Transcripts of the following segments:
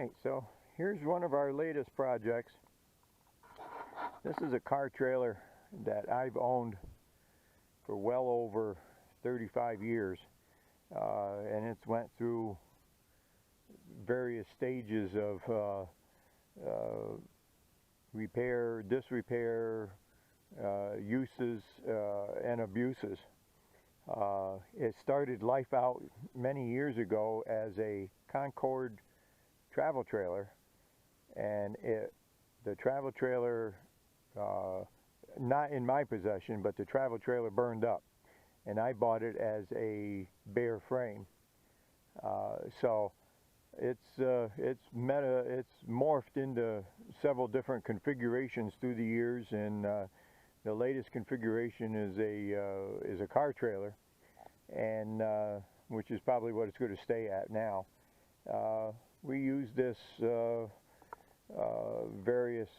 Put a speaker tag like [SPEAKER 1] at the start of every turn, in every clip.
[SPEAKER 1] Alright, so here's one of our latest projects. This is a car trailer that I've owned for well over 35 years, and it's went through various stages of repair, disrepair, uses, and abuses. It started life out many years ago as a Concord travel trailer, and the travel trailer, not in my possession, but the travel trailer burned up, and I bought it as a bare frame. So it's morphed into several different configurations through the years, and the latest configuration is a car trailer, and which is probably what it's going to stay at now. We use this various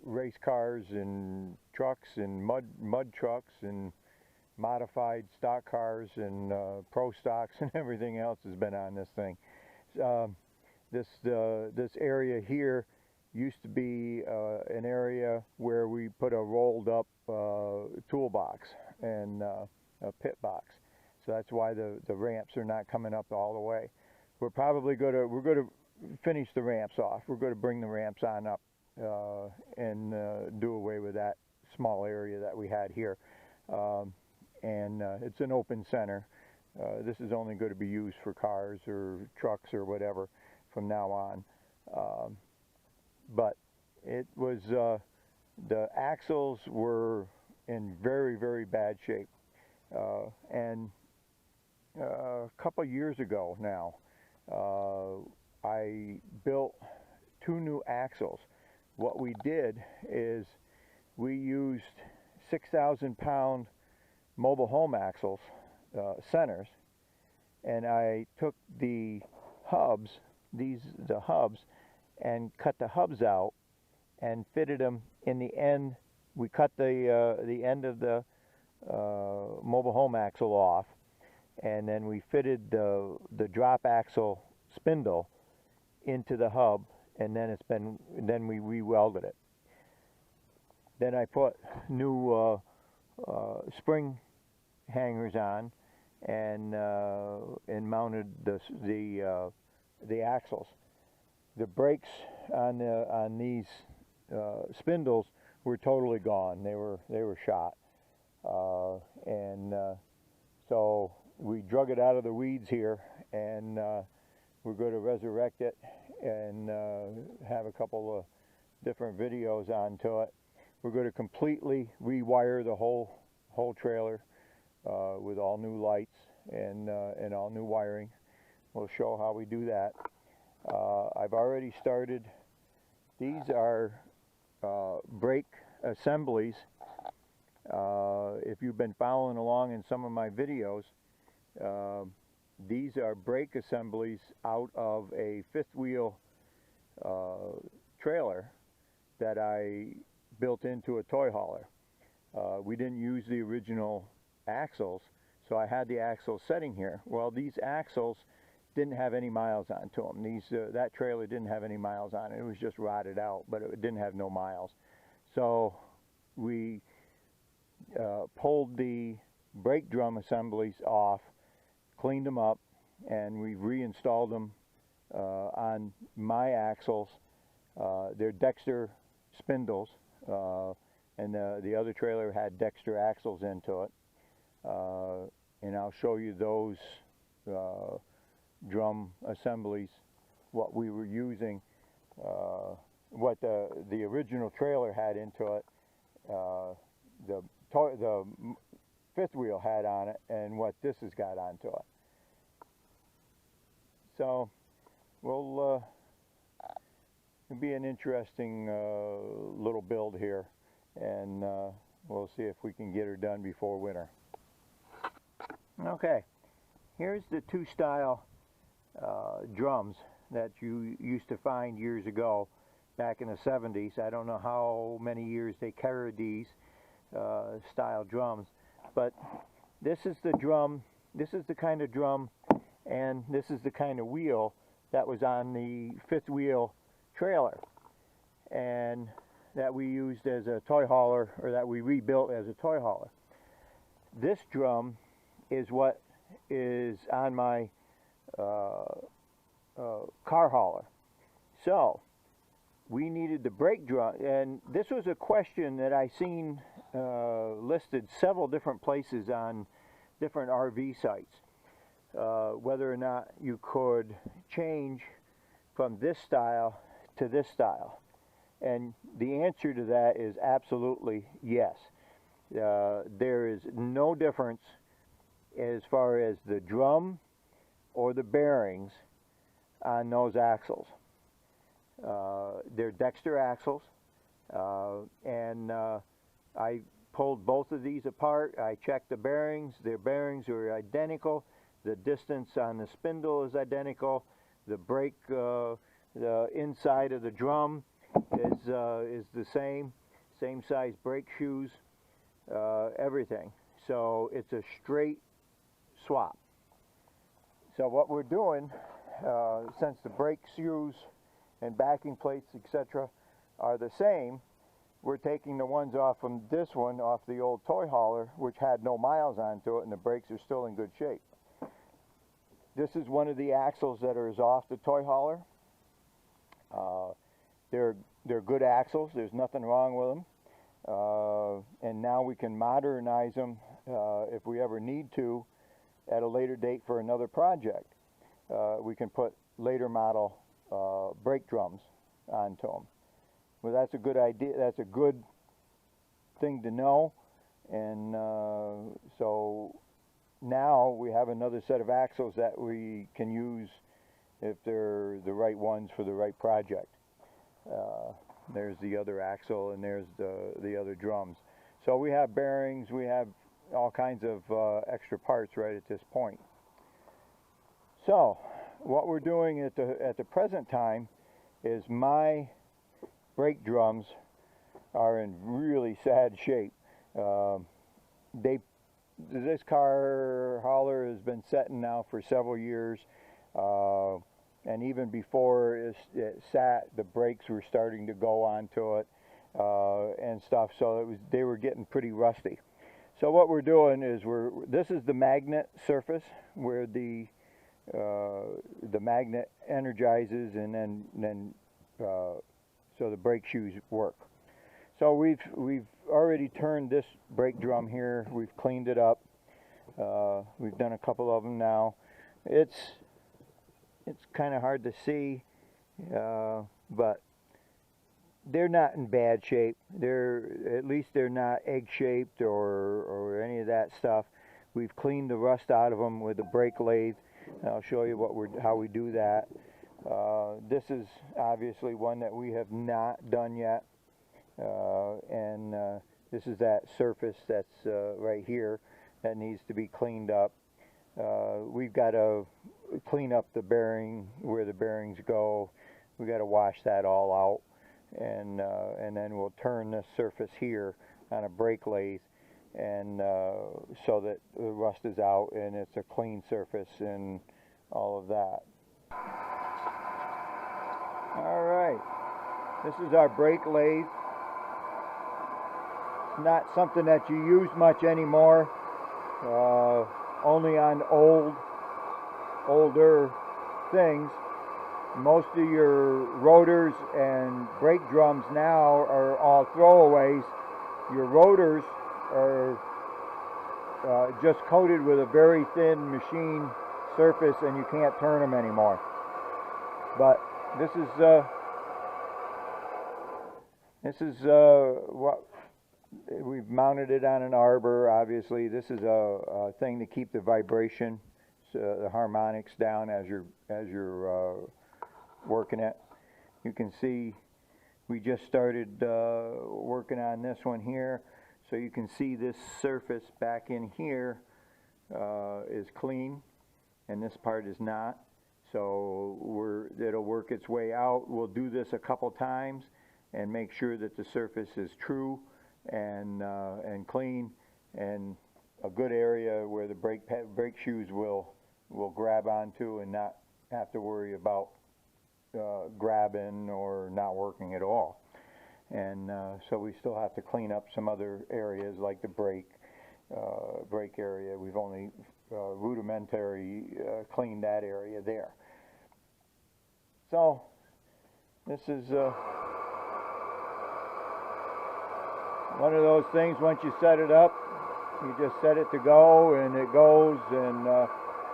[SPEAKER 1] race cars and trucks and mud trucks and modified stock cars and pro stocks and everything else has been on this thing. This area here used to be an area where we put a rolled up toolbox and a pit box. So that's why the ramps are not coming up all the way. We're going to finish the ramps off. We're going to bring the ramps on up and do away with that small area that we had here. And it's an open center. This is only going to be used for cars or trucks or whatever from now on. But it was, the axles were in very, very bad shape. And a couple years ago now, I built 2 new axles. What we did is we used 6,000-pound mobile home axles, centers, and I took the hubs, the hubs, and cut the hubs out and fitted them in the end. We cut the end of the mobile home axle off, and then we fitted the drop axle spindle into the hub, and then we re-welded it. Then I put new spring hangers on and mounted the axles. The brakes on these spindles were totally gone. They were shot, and so we drug it out of the weeds here, and we're going to resurrect it and have a couple of different videos onto it. We're going to completely rewire the whole trailer with all new lights and all new wiring. We'll show how we do that. I've already started. These are brake assemblies. If you've been following along in some of my videos, these are brake assemblies out of a fifth wheel trailer that I built into a toy hauler. We didn't use the original axles, so I had the axles sitting here. Well, these axles didn't have any miles onto them. That trailer didn't have any miles on it. It was just rotted out, but it didn't have no miles. So we pulled the brake drum assemblies off, cleaned them up, and we reinstalled them on my axles. They're Dexter spindles, and the other trailer had Dexter axles into it. And I'll show you those drum assemblies, what we were using, what the original trailer had into it, the fifth wheel had on it, and what this has got onto it. So it'll be an interesting little build here, and we'll see if we can get her done before winter. Okay, here's the 2-style drums that you used to find years ago back in the 70s. I don't know how many years they carried these style drums, but this is the drum, this is the kind of drum, and this is the kind of wheel that was on the fifth wheel trailer, and that we used as a toy hauler, or that we rebuilt as a toy hauler. This drum is what is on my car hauler. So we needed the brake drum, and this was a question that I seen listed several different places on different RV sites, whether or not you could change from this style to this style. And the answer to that is absolutely yes. There is no difference as far as the drum or the bearings on those axles. They're Dexter axles, and I pulled both of these apart. I checked the bearings. Their bearings are identical. The distance on the spindle is identical. The brake, the inside of the drum is the same size brake shoes, everything. So it's a straight swap. So what we're doing, since the brake shoes and backing plates, etc., are the same, we're taking the ones off from this one, off the old toy hauler, which had no miles onto it, and the brakes are still in good shape. This is one of the axles that is off the toy hauler. They're good axles. There's nothing wrong with them. And now we can modernize them if we ever need to at a later date for another project. We can put later model brake drums onto them. Well, that's a good idea. That's a good thing to know. And so now we have another set of axles that we can use if they're the right ones for the right project. There's the other axle, and there's the other drums. So we have bearings, we have all kinds of extra parts right at this point. So what we're doing at the present time is my brake drums are in really sad shape. This car hauler has been setting now for several years, and even before it sat, the brakes were starting to go onto it and stuff, so they were getting pretty rusty. So what we're doing is this is the magnet surface where the magnet energizes, and then so the brake shoes work. So we've already turned this brake drum here. We've cleaned it up. We've done a couple of them now. It's kind of hard to see, but they're not in bad shape. At least they're not egg-shaped or any of that stuff. We've cleaned the rust out of them with the brake lathe. I'll show you how we do that. This is obviously one that we have not done yet, and this is that surface that's right here that needs to be cleaned up. We've got to clean up the bearing where the bearings go. We've got to wash that all out, and then we'll turn this surface here on a brake lathe, and so that the rust is out and it's a clean surface and all of that. All right, this is our brake lathe. It's not something that you use much anymore, only on older things. Most of your rotors and brake drums now are all throwaways. Your rotors are just coated with a very thin machine surface, and you can't turn them anymore. But this is what we've mounted it on an arbor. Obviously, this is a thing to keep the vibration, the harmonics down as you're working it. You can see we just started working on this one here, so you can see this surface back in here is clean, and this part is not. So it'll work its way out. We'll do this a couple times and make sure that the surface is true and clean, and a good area where the brake shoes will grab onto and not have to worry about grabbing or not working at all. And so we still have to clean up some other areas like the brake area. We've only rudimentary cleaned that area there. So this is one of those things, once you set it up, you just set it to go and it goes. And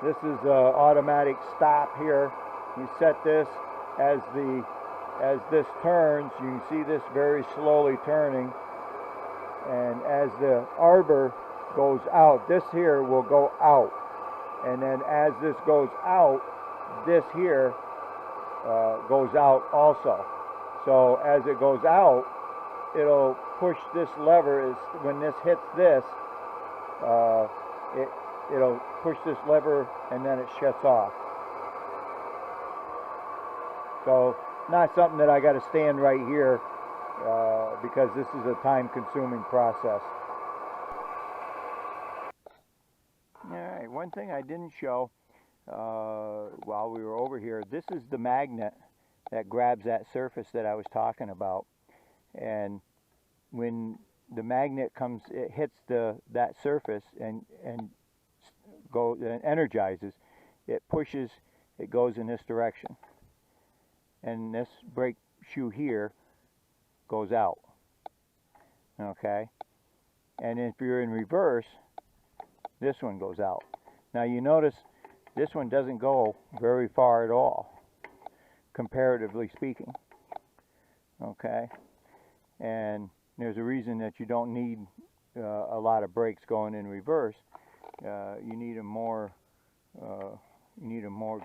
[SPEAKER 1] this is automatic stop here. You set this as this turns, you can see this very slowly turning, and as the arbor goes out, this here will go out, and then as this goes out, this here goes out also. So as it goes out, it'll push this lever. When this hits this, it'll push this lever and then it shuts off. So not something that I got to stand right here because this is a time-consuming process. Alright, one thing I didn't show while we were over here, this is the magnet that grabs that surface that I was talking about. And when the magnet comes, it hits that surface and energizes, it pushes, it goes in this direction. And this brake shoe here goes out. Okay? And if you're in reverse, this one goes out. Now you notice this one doesn't go very far at all, comparatively speaking. Okay? And there's a reason that you don't need a lot of brakes going in reverse. You need them more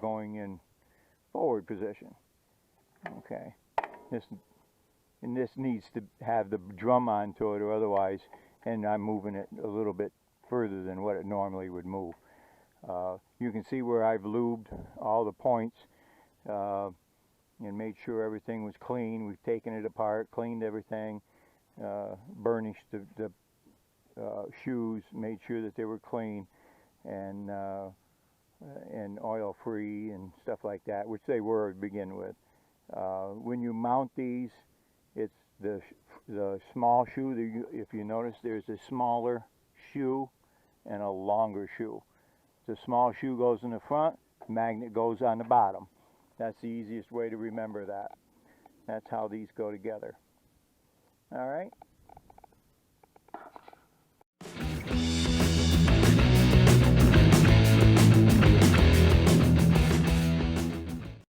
[SPEAKER 1] going in forward position. Okay, this needs to have the drum onto it, or otherwise, and I'm moving it a little bit further than what it normally would move. You can see where I've lubed all the points and made sure everything was clean. We've taken it apart, cleaned everything, burnished the shoes, made sure that they were clean and oil free and stuff like that, which they were to begin with. When you mount these, it's the small shoe. If you notice, there's a smaller shoe and a longer shoe. The small shoe goes in the front, the magnet goes on the bottom. That's the easiest way to remember that. That's how these go together. All right.